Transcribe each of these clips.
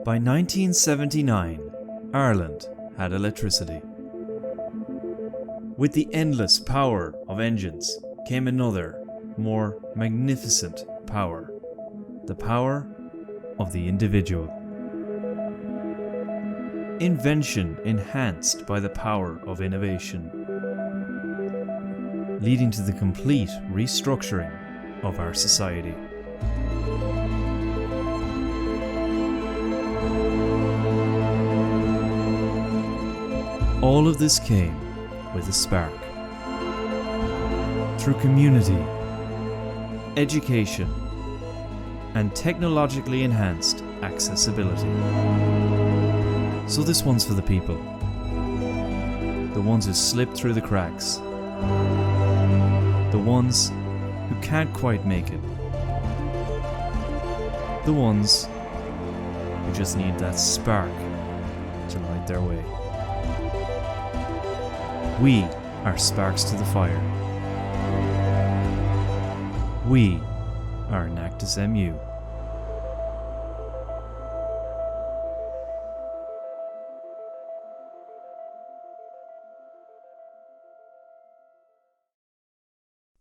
By 1979, Ireland had electricity. With the endless power of engines came another, more magnificent power. The power of the individual. Invention enhanced by the power of innovation, leading to the complete restructuring of our society. All of this came with a spark. Through community, education, and technologically enhanced accessibility. So this one's for the people. The ones who slip through the cracks. The ones who can't quite make it. The ones who just need that spark to light their way. We are sparks to the fire. We are Enactus MU.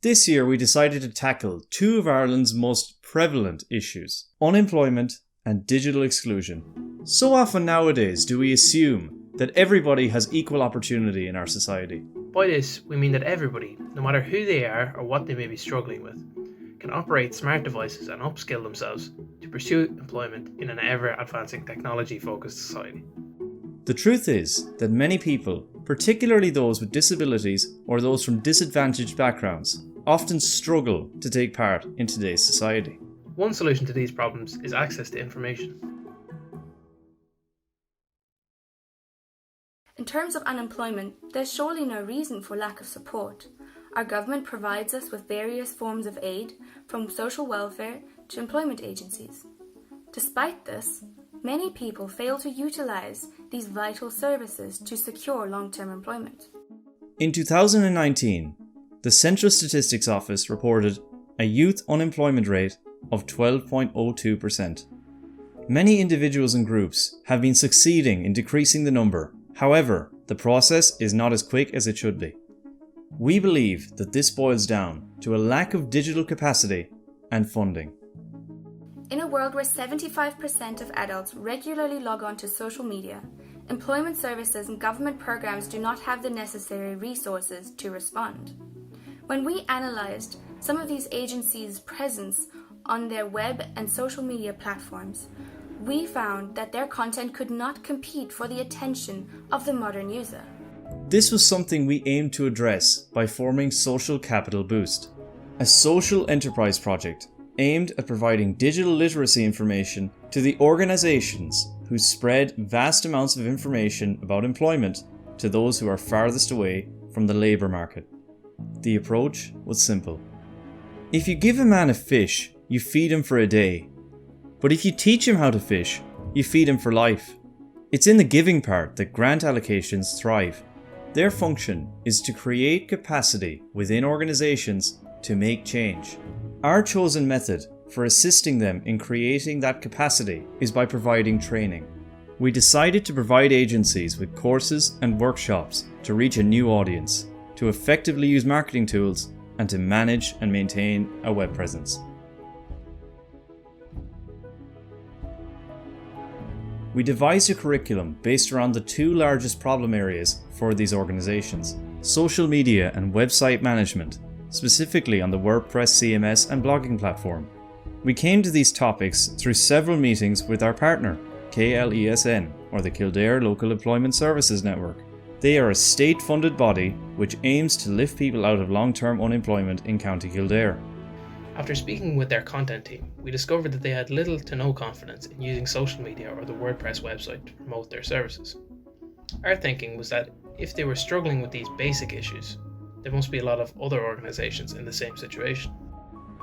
This year we decided to tackle two of Ireland's most prevalent issues: unemployment and digital exclusion. So often nowadays do we assume that everybody has equal opportunity in our society. By this, we mean that everybody, no matter who they are or what they may be struggling with, can operate smart devices and upskill themselves to pursue employment in an ever-advancing technology-focused society. The truth is that many people, particularly those with disabilities or those from disadvantaged backgrounds, often struggle to take part in today's society. One solution to these problems is access to information. In terms of unemployment, there's surely no reason for lack of support. Our government provides us with various forms of aid, from social welfare to employment agencies. Despite this, many people fail to utilise these vital services to secure long-term employment. In 2019, the Central Statistics Office reported a youth unemployment rate of 12.02%. Many individuals and groups have been succeeding in decreasing the number. However, the process is not as quick as it should be. We believe that this boils down to a lack of digital capacity and funding. In a world where 75% of adults regularly log on to social media, employment services and government programs do not have the necessary resources to respond. When we analysed some of these agencies' presence on their web and social media platforms, we found that their content could not compete for the attention of the modern user. This was something we aimed to address by forming Social Capital Boost, a social enterprise project aimed at providing digital literacy information to the organisations who spread vast amounts of information about employment to those who are farthest away from the labour market. The approach was simple. If you give a man a fish, you feed him for a day. But if you teach him how to fish, you feed him for life. It's in the giving part that grant allocations thrive. Their function is to create capacity within organisations to make change. Our chosen method for assisting them in creating that capacity is by providing training. We decided to provide agencies with courses and workshops to reach a new audience, to effectively use marketing tools, and to manage and maintain a web presence. We devised a curriculum based around the two largest problem areas for these organisations: social media and website management, specifically on the WordPress CMS and blogging platform. We came to these topics through several meetings with our partner, KLESN, or the Kildare Local Employment Services Network. They are a state-funded body which aims to lift people out of long-term unemployment in County Kildare. After speaking with their content team, we discovered that they had little to no confidence in using social media or the WordPress website to promote their services. Our thinking was that if they were struggling with these basic issues, there must be a lot of other organisations in the same situation.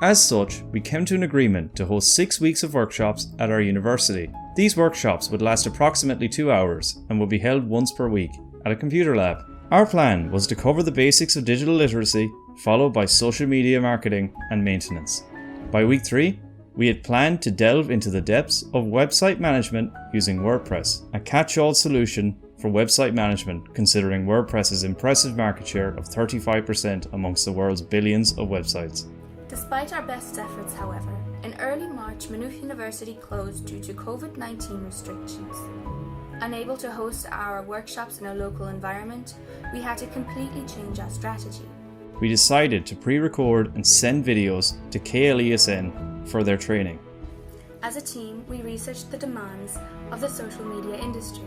As such, we came to an agreement to host 6 weeks of workshops at our university. These workshops would last approximately 2 hours and would be held once per week at a computer lab. Our plan was to cover the basics of digital literacy, followed by social media marketing and maintenance. By week 3, We had planned to delve into the depths of website management using WordPress, a catch-all solution for website management considering WordPress's impressive market share of 35% amongst the world's billions of websites. Despite our best efforts, however, in early March, Maynooth University closed due to COVID-19 restrictions. Unable to host our workshops in a local environment, we had to completely change our strategy. We decided to pre-record and send videos to KLESN for their training. As a team, we researched the demands of the social media industry.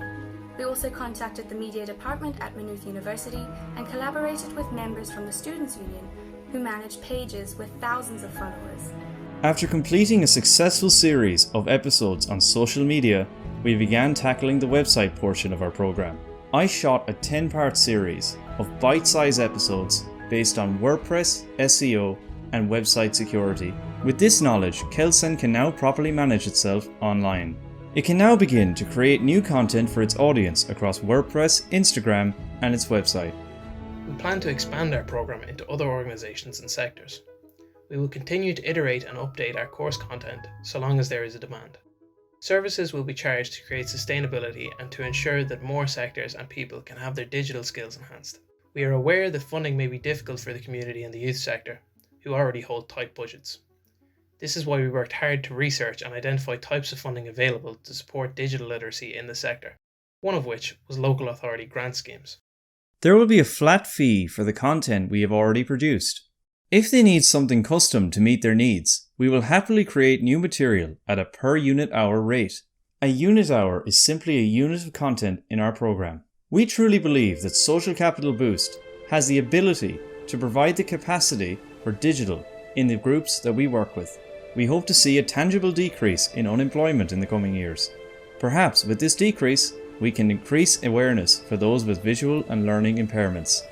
We also contacted the media department at Maynooth University and collaborated with members from the Students' Union who manage pages with thousands of followers. After completing a successful series of episodes on social media, we began tackling the website portion of our program. I shot a 10-part series of bite-sized episodes based on WordPress, SEO, and website security. With this knowledge, Kelsen can now properly manage itself online. It can now begin to create new content for its audience across WordPress, Instagram, and its website. We plan to expand our program into other organizations and sectors. We will continue to iterate and update our course content so long as there is a demand. Services will be charged to create sustainability and to ensure that more sectors and people can have their digital skills enhanced. We are aware that funding may be difficult for the community and the youth sector, who already hold tight budgets. This is why we worked hard to research and identify types of funding available to support digital literacy in the sector, one of which was local authority grant schemes. There will be a flat fee for the content we have already produced. If they need something custom to meet their needs, we will happily create new material at a per unit hour rate. A unit hour is simply a unit of content in our program. We truly believe that Social Capital Boost has the ability to provide the capacity for digital in the groups that we work with. We hope to see a tangible decrease in unemployment in the coming years. Perhaps with this decrease, we can increase awareness for those with visual and learning impairments.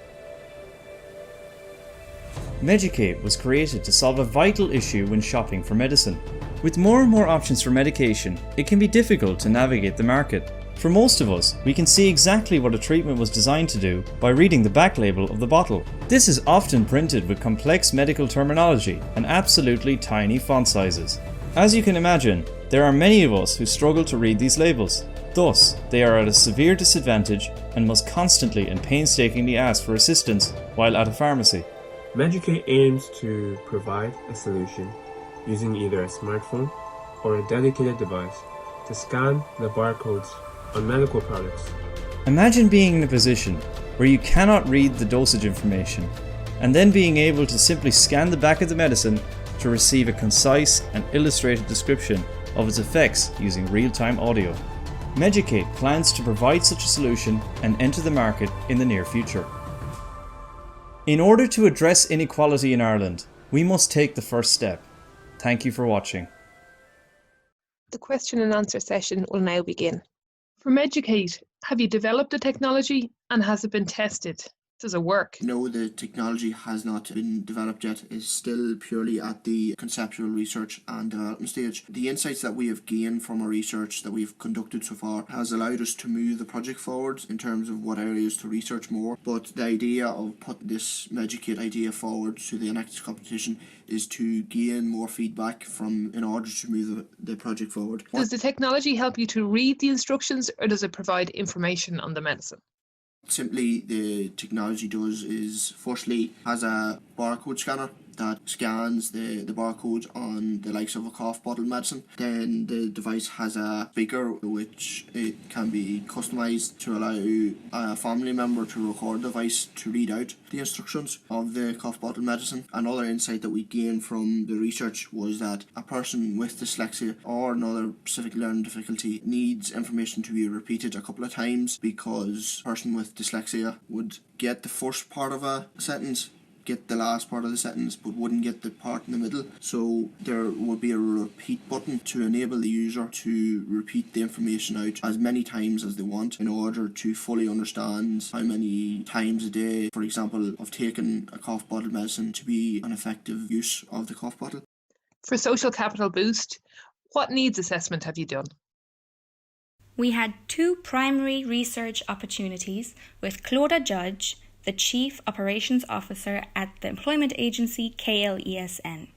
Meducate was created to solve a vital issue when shopping for medicine. With more and more options for medication, it can be difficult to navigate the market. For most of us, we can see exactly what a treatment was designed to do by reading the back label of the bottle. This is often printed with complex medical terminology and absolutely tiny font sizes. As you can imagine, there are many of us who struggle to read these labels. Thus, they are at a severe disadvantage and must constantly and painstakingly ask for assistance while at a pharmacy. Meducate aims to provide a solution using either a smartphone or a dedicated device to scan the barcodes on medical products. Imagine being in a position where you cannot read the dosage information and then being able to simply scan the back of the medicine to receive a concise and illustrated description of its effects using real-time audio. Meducate plans to provide such a solution and enter the market in the near future. In order to address inequality in Ireland, we must take the first step. Thank you for watching. The question and answer session will now begin. From Meducate, have you developed the technology and has it been tested? Does it work? No, the technology has not been developed yet. It's still purely at the conceptual research and development stage. The insights that we have gained from our research that we've conducted so far has allowed us to move the project forward in terms of what areas to research more. But the idea of putting this Meducate idea forward to the next competition is to gain more feedback in order to move the project forward. Does the technology help you to read the instructions or does it provide information on the medicine? Simply, the technology does is firstly has a barcode scanner that scans the barcode on the likes of a cough bottle medicine. Then the device has a speaker which it can be customised to allow a family member to record the device to read out the instructions of the cough bottle medicine. Another insight that we gained from the research was that a person with dyslexia or another specific learning difficulty needs information to be repeated a couple of times, because a person with dyslexia would get the first part of a sentence, get the last part of the sentence, but wouldn't get the part in the middle. So there would be a repeat button to enable the user to repeat the information out as many times as they want in order to fully understand how many times a day, for example, of taking a cough bottle medicine to be an effective use of the cough bottle. For Social Capital Boost, what needs assessment have you done? We had 2 primary research opportunities with Clodagh Judge, the Chief Operations Officer at the employment agency KLESN.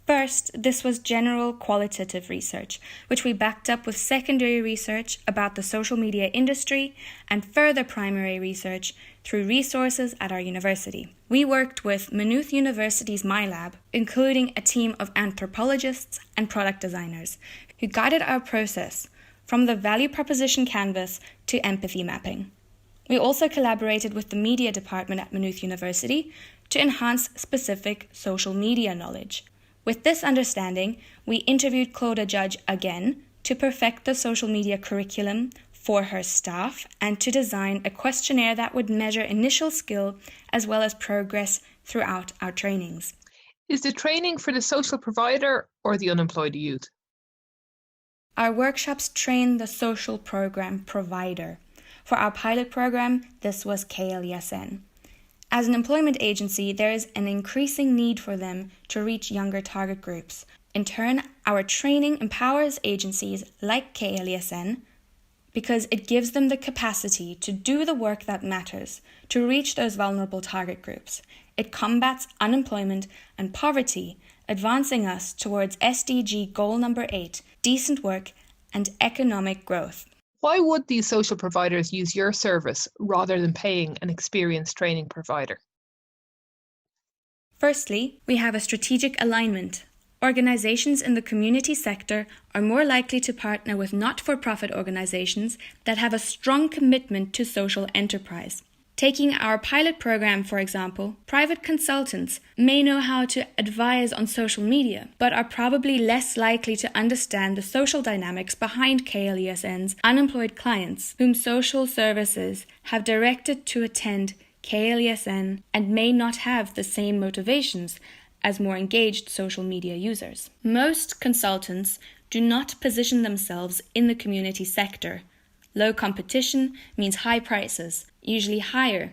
First, this was general qualitative research, which we backed up with secondary research about the social media industry and further primary research through resources at our university. We worked with Maynooth University's MyLab, including a team of anthropologists and product designers, who guided our process from the value proposition canvas to empathy mapping. We also collaborated with the media department at Maynooth University to enhance specific social media knowledge. With this understanding, we interviewed Clodagh Judge again to perfect the social media curriculum for her staff and to design a questionnaire that would measure initial skill as well as progress throughout our trainings. Is the training for the social provider or the unemployed youth? Our workshops train the social program provider. For our pilot program, this was KLESN. As an employment agency, there is an increasing need for them to reach younger target groups. In turn, our training empowers agencies like KLESN because it gives them the capacity to do the work that matters, to reach those vulnerable target groups. It combats unemployment and poverty, advancing us towards SDG goal number 8, decent work and economic growth. Why would these social providers use your service rather than paying an experienced training provider? Firstly, we have a strategic alignment. Organizations in the community sector are more likely to partner with not-for-profit organizations that have a strong commitment to social enterprise. Taking our pilot program, for example, private consultants may know how to advise on social media, but are probably less likely to understand the social dynamics behind KLESN's unemployed clients, whom social services have directed to attend KLESN and may not have the same motivations as more engaged social media users. Most consultants do not position themselves in the community sector. Low competition means high prices, usually higher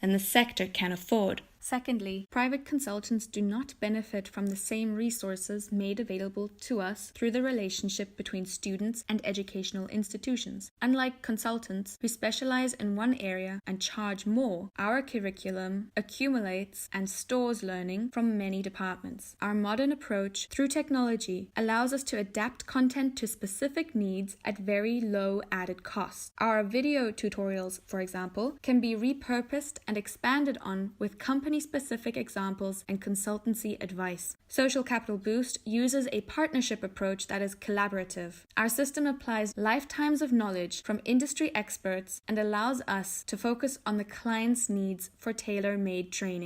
than the sector can afford. Secondly, private consultants do not benefit from the same resources made available to us through the relationship between students and educational institutions. Unlike consultants who specialize in one area and charge more, our curriculum accumulates and stores learning from many departments. Our modern approach through technology allows us to adapt content to specific needs at very low added cost. Our video tutorials, for example, can be repurposed and expanded on with company-specific examples and consultancy advice. Social Capital Boost uses a partnership approach that is collaborative. Our system applies lifetimes of knowledge from industry experts and allows us to focus on the client's needs for tailor-made training.